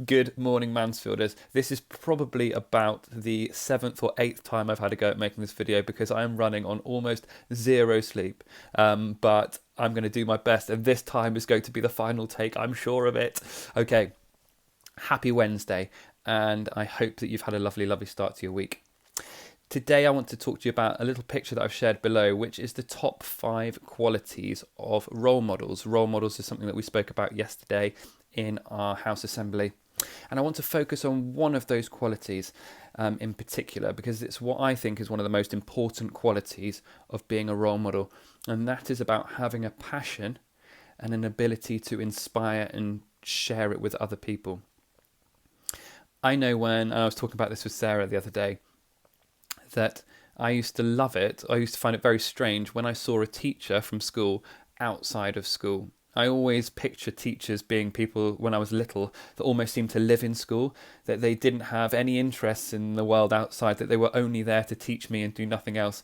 Good morning, Mansfielders. This is probably about the 7th or 8th time I've had a go at making this video because I am running on almost zero sleep. But I'm going to do my best, and this time is going to be the final take, I'm sure of it. Okay, happy Wednesday, and I hope that you've had a lovely, lovely start to your week. Today I want to talk to you about a little picture that I've shared below, which is the top 5 qualities of role models. Role models is something that we spoke about yesterday in our house assembly. And I want to focus on one of those qualities in particular, because it's what I think is one of the most important qualities of being a role model. And that is about having a passion and an ability to inspire and share it with other people. I know when I was talking about this with Sarah the other day, that I used to love it. I used to find it very strange when I saw a teacher from school outside of school. I always picture teachers being people, when I was little, that almost seemed to live in school, that they didn't have any interests in the world outside, that they were only there to teach me and do nothing else.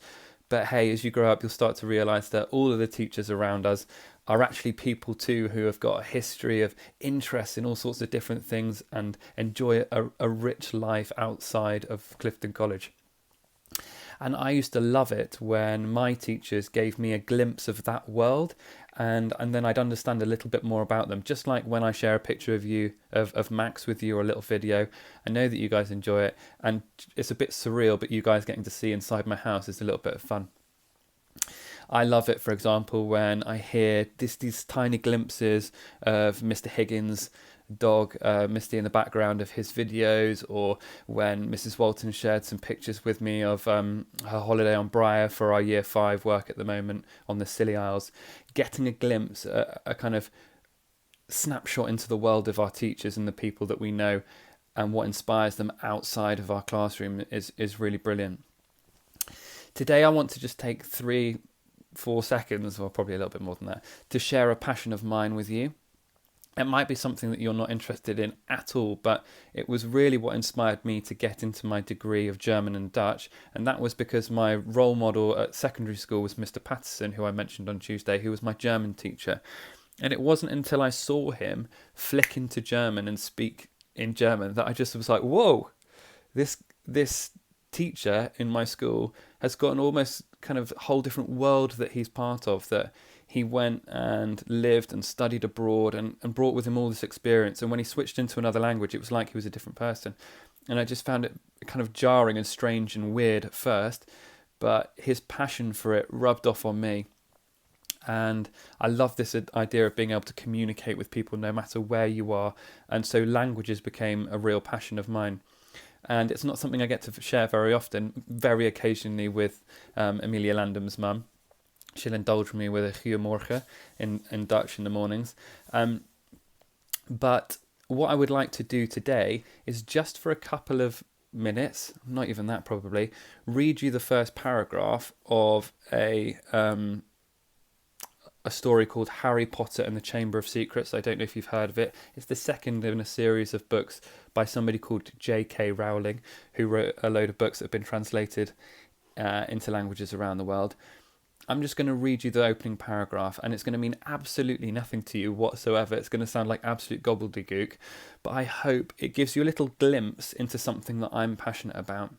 But hey, as you grow up, you'll start to realise that all of the teachers around us are actually people too who have got a history of interest in all sorts of different things and enjoy a rich life outside of Clifton College. And I used to love it when my teachers gave me a glimpse of that world, and then I'd understand a little bit more about them. Just like when I share a picture of you, of Max with you, or a little video, I know that you guys enjoy it, and it's a bit surreal, but you guys getting to see inside my house is a little bit of fun. I love it, for example, when I hear these tiny glimpses of Mr. Higgins' dog, Misty, in the background of his videos, or when Mrs. Walton shared some pictures with me of her holiday on Briar for our Year 5 work at the moment on the Scilly Isles. Getting a glimpse, a kind of snapshot into the world of our teachers and the people that we know and what inspires them outside of our classroom is really brilliant. Today I want to just take 3-4 seconds, or probably a little bit more than that, to share a passion of mine with you. It might be something that you're not interested in at all, but it was really what inspired me to get into my degree of German and Dutch, and that was because my role model at secondary school was Mr. Patterson, who I mentioned on Tuesday, who was my German teacher. And it wasn't until I saw him flick into German and speak in German that I just was like, whoa, this teacher in my school has got an almost kind of whole different world that he's part of, that he went and lived and studied abroad and brought with him all this experience. And when he switched into another language, it was like he was a different person. And I just found it kind of jarring and strange and weird at first, but his passion for it rubbed off on me. And I love this idea of being able to communicate with people no matter where you are. And so languages became a real passion of mine. And it's not something I get to share very often, very occasionally with Amelia Landham's mum. She'll indulge me with a goeiemorgen in Dutch in the mornings. But what I would like to do today is just for a couple of minutes, not even that probably, read you the first paragraph of a story called Harry Potter and the Chamber of Secrets. I don't know if you've heard of it. It's the second in a series of books by somebody called J.K. Rowling, who wrote a load of books that have been translated into languages around the world. I'm just going to read you the opening paragraph, and it's going to mean absolutely nothing to you whatsoever. It's going to sound like absolute gobbledygook, but I hope it gives you a little glimpse into something that I'm passionate about.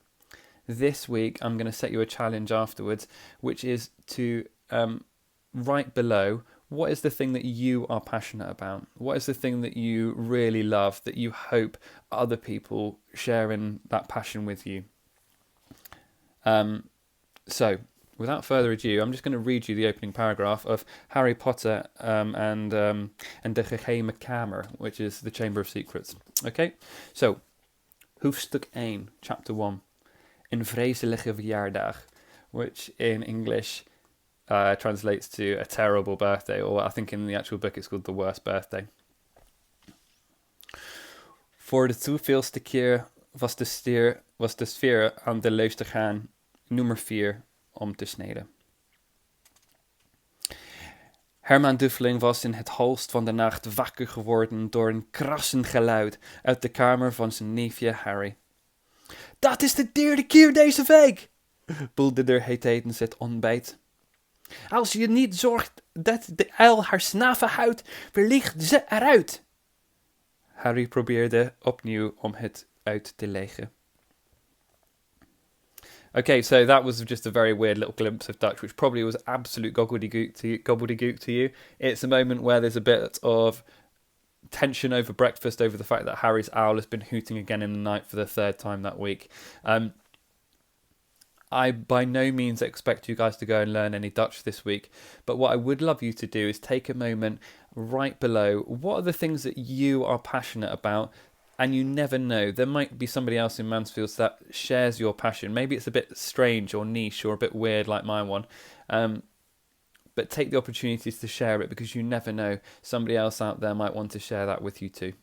This week, I'm going to set you a challenge afterwards, which is to write below, what is the thing that you are passionate about? What is the thing that you really love, that you hope other people share in that passion with you? So, without further ado, I'm just going to read you the opening paragraph of Harry Potter and de Geheime Kamer, which is the Chamber of Secrets. Okay, so hoofdstuk 1, chapter 1, Een vreselijke verjaardag, which in English translates to a terrible birthday, or I think in the actual book it's called the worst birthday. Voor de zoveelste keer was de sfeer aan de luister gaan, nummer 4, om te sneden. Herman Duffeling was in het holst van de nacht wakker geworden door een krassend geluid uit de kamer van zijn neefje Harry. Dat is de derde keer deze week, bulderde hij tijdens het ontbijt. Als je niet zorgt dat de uil haar snaven houdt, vliegt ze eruit. Harry probeerde opnieuw om het uit te leggen. Okay, so that was just a very weird little glimpse of Dutch, which probably was absolute gobbledygook to you. It's a moment where there's a bit of tension over breakfast, over the fact that Harry's owl has been hooting again in the night for the third time that week. I by no means expect you guys to go and learn any Dutch this week, but what I would love you to do is take a moment right below. What are the things that you are passionate about? And you never know, there might be somebody else in Mansfield that shares your passion. Maybe it's a bit strange or niche or a bit weird like my one. But take the opportunities to share it, because you never know, somebody else out there might want to share that with you too.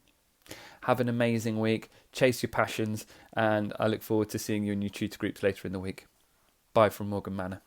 Have an amazing week, chase your passions, and I look forward to seeing you in your tutor groups later in the week. Bye from Morgan Manor.